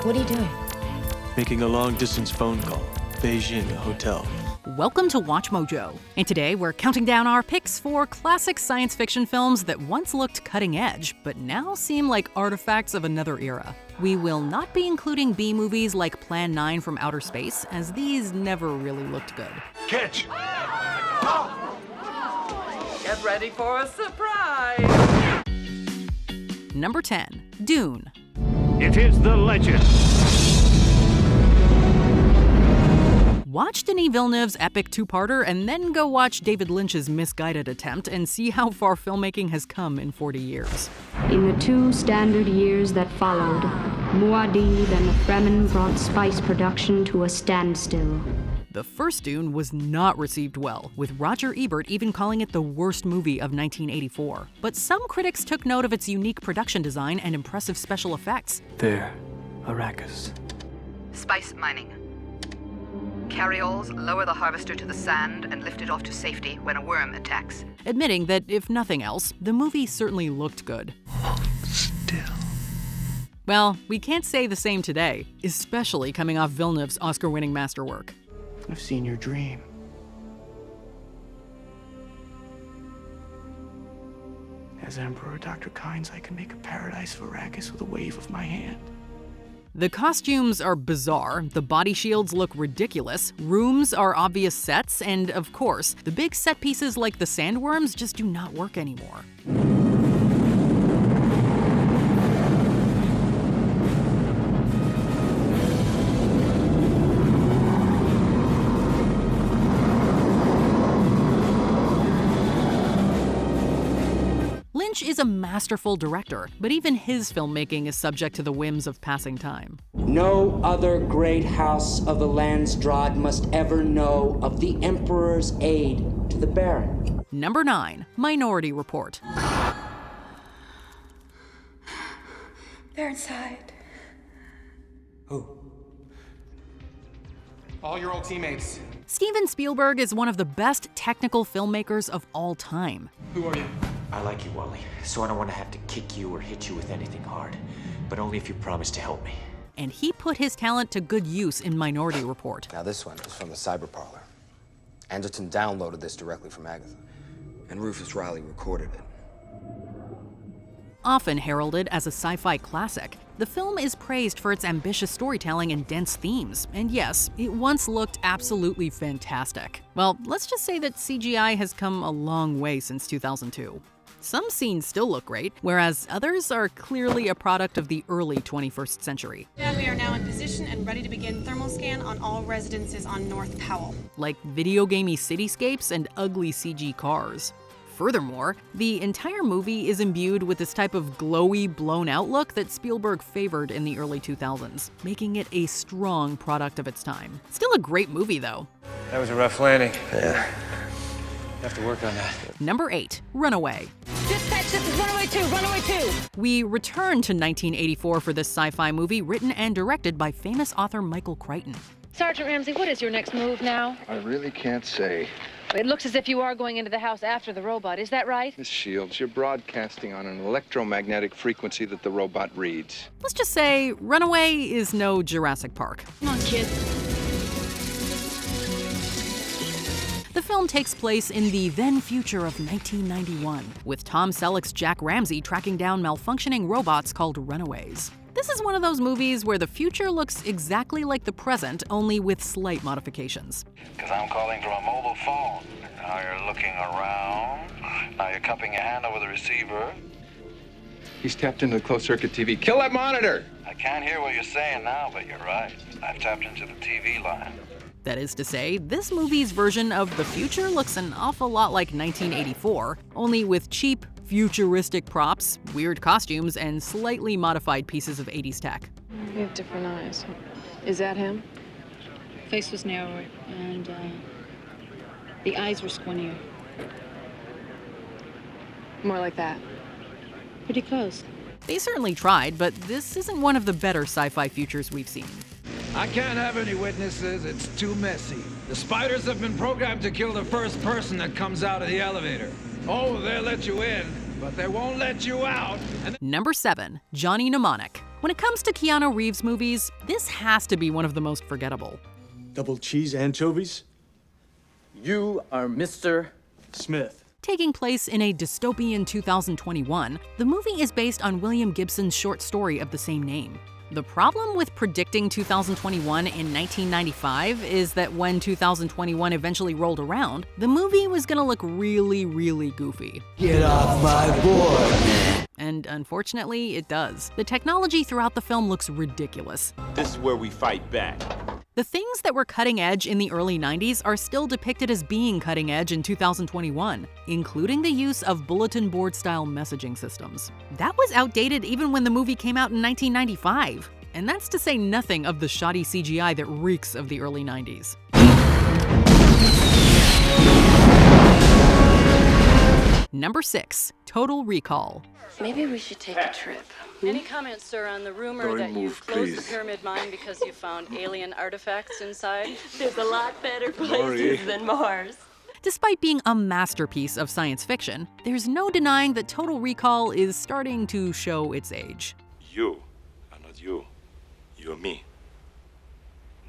what are you doing? Making a long-distance phone call. Beijing Hotel. Welcome to Watch Mojo, and today we're counting down our picks for classic science fiction films that once looked cutting edge, but now seem like artifacts of another era. We will not be including B-movies like Plan 9 from Outer Space, as these never really looked good. Catch! Get ready for a surprise! Number 10, Dune. It is the legend. Watch Denis Villeneuve's epic two-parter and then go watch David Lynch's misguided attempt and see how far filmmaking has come in 40 years. In the 2 standard years that followed, Muad'Dib and the Fremen brought spice production to a standstill. The first Dune was not received well, with Roger Ebert even calling it the worst movie of 1984. But some critics took note of its unique production design and impressive special effects. There, Arrakis. Spice mining. Carryalls lower the harvester to the sand and lift it off to safety when a worm attacks. Admitting that, if nothing else, the movie certainly looked good. Still. Well, we can't say the same today, especially coming off Villeneuve's Oscar-winning masterwork. I've seen your dream. As Emperor Dr. Kynes, I can make a paradise of Arrakis with a wave of my hand. The costumes are bizarre, the body shields look ridiculous, rooms are obvious sets, and of course, the big set pieces like the sandworms just do not work anymore. Lynch is a masterful director, but even his filmmaking is subject to the whims of passing time. No other great house of the Landsdraad must ever know of the Emperor's aid to the Baron. Number 9, Minority Report. They're inside. Who? All your old teammates. Steven Spielberg is one of the best technical filmmakers of all time. Who are you? I like you, Wally, so I don't want to have to kick you or hit you with anything hard. But only if you promise to help me. And he put his talent to good use in Minority Report. Now this one is from the Cyber Parlor. Anderton downloaded this directly from Agatha, and Rufus Riley recorded it. Often heralded as a sci-fi classic, the film is praised for its ambitious storytelling and dense themes. And yes, it once looked absolutely fantastic. Well, let's just say that CGI has come a long way since 2002. Some scenes still look great, whereas others are clearly a product of the early 21st century. And we are now in position and ready to begin thermal scan on all residences on North Powell. Like video gamey cityscapes and ugly CG cars. Furthermore, the entire movie is imbued with this type of glowy, blown-out look that Spielberg favored in the early 2000s, making it a strong product of its time. Still a great movie, though. That was a rough landing. Yeah. You have to work on that. Number 8, Runaway. Dispatch, this is Runaway 2, Runaway 2! We return to 1984 for this sci-fi movie written and directed by famous author Michael Crichton. Sergeant Ramsey, what is your next move now? I really can't say. It looks as if you are going into the house after the robot. Is that right? Miss Shields, you're broadcasting on an electromagnetic frequency that the robot reads. Let's just say Runaway is no Jurassic Park. Come on, kid. The film takes place in the then future of 1991, with Tom Selleck's Jack Ramsey tracking down malfunctioning robots called Runaways. This is one of those movies where the future looks exactly like the present, only with slight modifications. Because I'm calling from a mobile phone. Now you're looking around. Now you're cupping your hand over the receiver. He's tapped into the closed-circuit TV. Kill that monitor! I can't hear what you're saying now, but you're right. I've tapped into the TV line. That is to say, this movie's version of the future looks an awful lot like 1984, only with cheap, futuristic props, weird costumes, and slightly modified pieces of 80s tech. You have different eyes. Is that him? Face was narrower, and the eyes were squintier. More like that. Pretty close. They certainly tried, but this isn't one of the better sci-fi futures we've seen. I can't have any witnesses. It's too messy. The spiders have been programmed to kill the first person that comes out of the elevator. Oh, they'll let you in, but they won't let you out. Number 7, Johnny Mnemonic. When it comes to Keanu Reeves movies, this has to be one of the most forgettable. Double cheese anchovies? You are Mr. Smith. Taking place in a dystopian 2021, the movie is based on William Gibson's short story of the same name. The problem with predicting 2021 in 1995 is that when 2021 eventually rolled around, the movie was gonna look really, really goofy. Get off my board! And unfortunately, it does. The technology throughout the film looks ridiculous. This is where we fight back. The things that were cutting edge in the early 90s are still depicted as being cutting edge in 2021, including the use of bulletin board style messaging systems. That was outdated even when the movie came out in 1995. And that's to say nothing of the shoddy CGI that reeks of the early 90s. Number 6, Total Recall. Maybe we should take a trip. Any comments, sir, on the rumor that you've closed the pyramid mine because you found alien artifacts inside? There's a lot better places than Mars. Despite being a masterpiece of science fiction, there's no denying that Total Recall is starting to show its age. You are not you. You're me.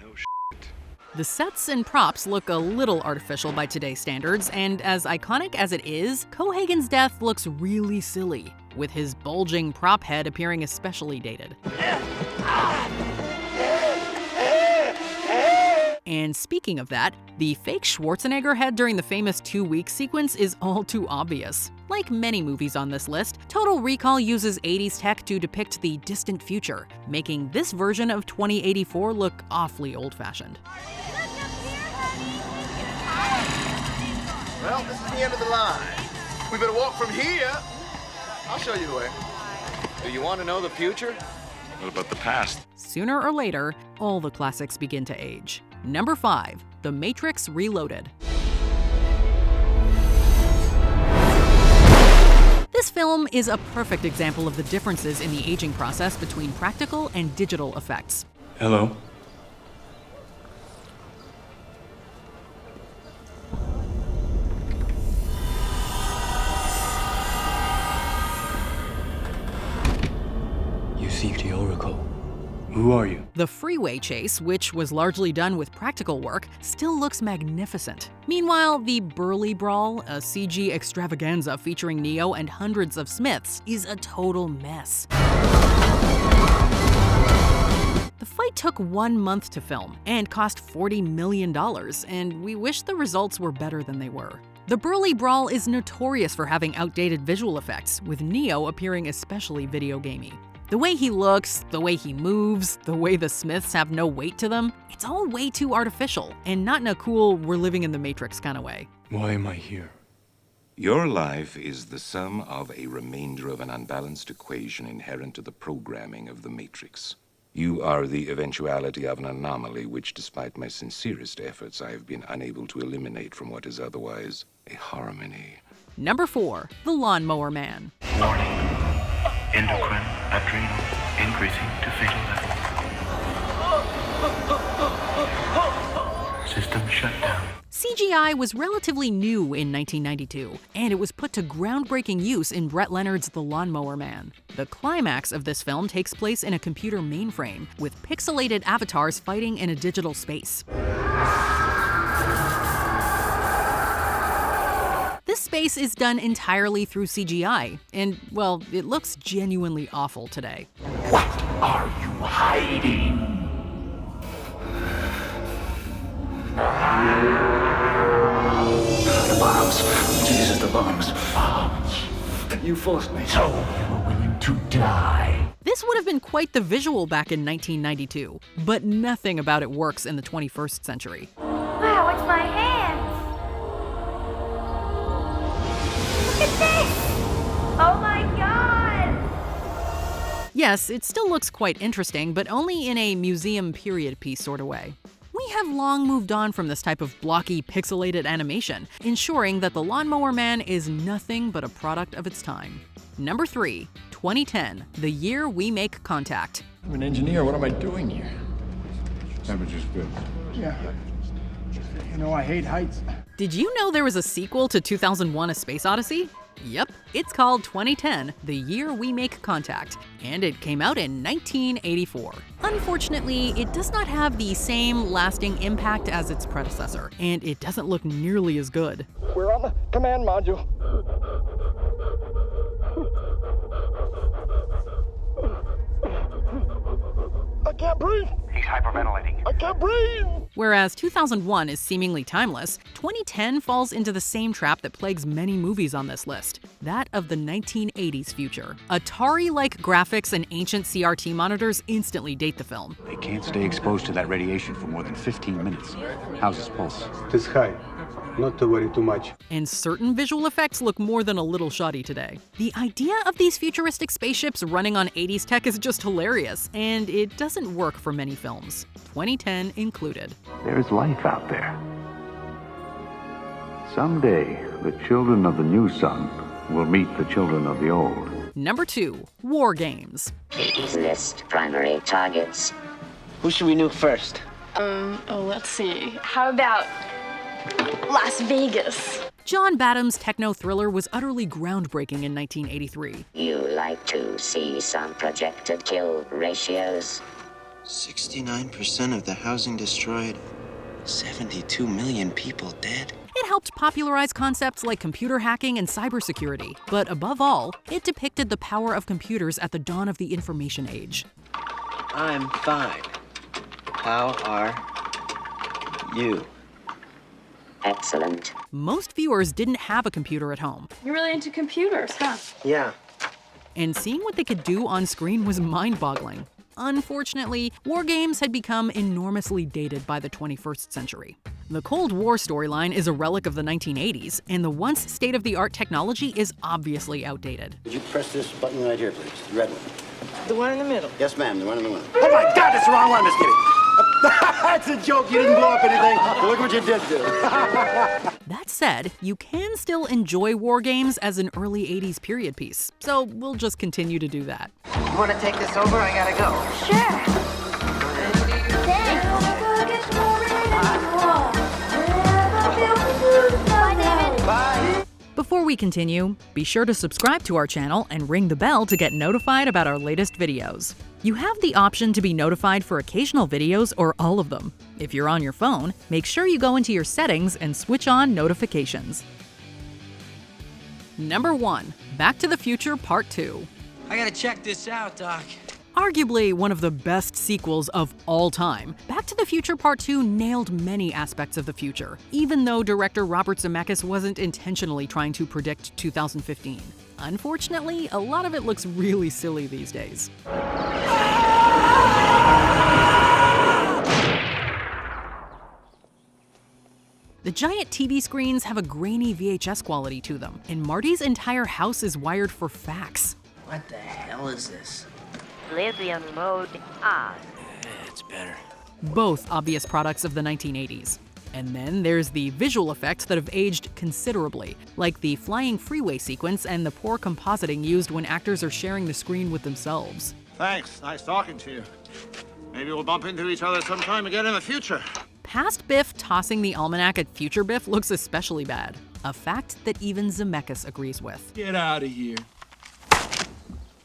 No shit. The sets and props look a little artificial by today's standards, and as iconic as it is, Cohagen's death looks really silly, with his bulging prop head appearing especially dated. And speaking of that, the fake Schwarzenegger head during the famous 2-week sequence is all too obvious. Like many movies on this list, Total Recall uses 80s tech to depict the distant future, making this version of 2084 look awfully old-fashioned. Well, this is the end of the line. We better walk from here. I'll show you the way. Do you want to know the future? What about the past? Sooner or later, all the classics begin to age. Number 5, The Matrix Reloaded. This film is a perfect example of the differences in the aging process between practical and digital effects. Hello. You seek the Oracle. Who are you? The freeway chase, which was largely done with practical work, still looks magnificent. Meanwhile, the Burly Brawl, a CG extravaganza featuring Neo and hundreds of Smiths, is a total mess. The fight took 1 month to film and cost $40 million, and we wish the results were better than they were. The Burly Brawl is notorious for having outdated visual effects, with Neo appearing especially video gamey. The way he looks, the way he moves, the way the Smiths have no weight to them, it's all way too artificial, and not in a cool, we're living in the Matrix kind of way. Why am I here? Your life is the sum of a remainder of an unbalanced equation inherent to the programming of the Matrix. You are the eventuality of an anomaly which, despite my sincerest efforts, I have been unable to eliminate from what is otherwise a harmony. Number 4, The Lawnmower Man. Warning. Endocrine, adrenal, increasing to fatal level. System shut down. CGI was relatively new in 1992, and it was put to groundbreaking use in Brett Leonard's The Lawnmower Man. The climax of this film takes place in a computer mainframe, with pixelated avatars fighting in a digital space. This space is done entirely through CGI, and, well, it looks genuinely awful today. What are you hiding? The bombs. Jesus, the bombs. You forced me. So you were willing to die. This would have been quite the visual back in 1992, but nothing about it works in the 21st century. Wow, it's my hands! Look at this! Oh my god! Yes, it still looks quite interesting, but only in a museum period piece sort of way. We have long moved on from this type of blocky, pixelated animation, ensuring that The Lawnmower Man is nothing but a product of its time. Number 3, 2010, the year we make contact. I'm an engineer. What am I doing here? Temperature's good. Yeah. You know I hate heights. Did you know there was a sequel to 2001: A Space Odyssey? Yep, it's called 2010, The Year We Make Contact, and it came out in 1984. Unfortunately, it does not have the same lasting impact as its predecessor, and it doesn't look nearly as good. We're on the command module. I can't breathe. He's hyperventilating. I can't breathe. Whereas 2001 is seemingly timeless, 2010 falls into the same trap that plagues many movies on this list, that of the 1980s future. Atari-like graphics and ancient CRT monitors instantly date the film. They can't stay exposed to that radiation for more than 15 minutes. How's his pulse? It's high. Not to worry too much. And certain visual effects look more than a little shoddy today. The idea of these futuristic spaceships running on 80s tech is just hilarious, and it doesn't work for many films, 2010 included. There is life out there. Someday, the children of the new sun will meet the children of the old. Number 2, War Games. Please list primary targets. Who should we nuke first? Let's see. How about Las Vegas? John Badham's techno thriller was utterly groundbreaking in 1983. You like to see some projected kill ratios? 69% of the housing destroyed. 72 million people dead. It helped popularize concepts like computer hacking and cybersecurity, but above all, it depicted the power of computers at the dawn of the information age. I'm fine. How are you? Excellent. Most viewers didn't have a computer at home. You're really into computers, huh? Yeah. And seeing what they could do on screen was mind-boggling. Unfortunately, war games had become enormously dated by the 21st century. The Cold War storyline is a relic of the 1980s, and the once state-of-the-art technology is obviously outdated. Would you press this button right here, please? The red one. The one in the middle. Yes, ma'am, the one in the middle. Oh my God, that's the wrong one, Miss Kitty. That's a joke. You didn't blow up anything. Look what you did do. That said, you can still enjoy war games as an early 80s period piece, so we'll just continue to do that. You want to take this over? I gotta go. Bye. Before we continue, be sure to subscribe to our channel and ring the bell to get notified about our latest videos. You have the option to be notified for occasional videos or all of them. If you're on your phone, make sure you go into your settings and switch on notifications. Number 1, Back to the Future Part 2. I gotta check this out, Doc. Arguably one of the best sequels of all time, Back to the Future Part 2 nailed many aspects of the future, even though director Robert Zemeckis wasn't intentionally trying to predict 2015. Unfortunately, a lot of it looks really silly these days. The giant TV screens have a grainy VHS quality to them, and Marty's entire house is wired for fax. What the hell is this? Lithium mode on. It's better. Both obvious products of the 1980s. And then there's the visual effects that have aged considerably, like the flying freeway sequence and the poor compositing used when actors are sharing the screen with themselves. Thanks. Nice talking to you. Maybe we'll bump into each other sometime again in the future. Past Biff tossing the almanac at future Biff looks especially bad, a fact that even Zemeckis agrees with. Get out of here.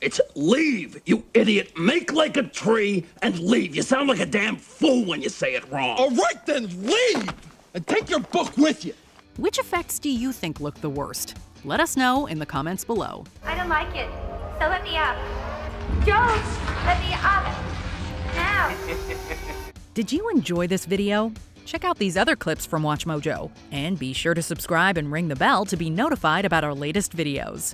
It's leave, you idiot. Make like a tree and leave. You sound like a damn fool when you say it wrong. All right, then leave! And take your book with you. Which effects do you think look the worst? Let us know in the comments below. I don't like it. So let me up. Don't let me up. Now. Did you enjoy this video? Check out these other clips from WatchMojo. And be sure to subscribe and ring the bell to be notified about our latest videos.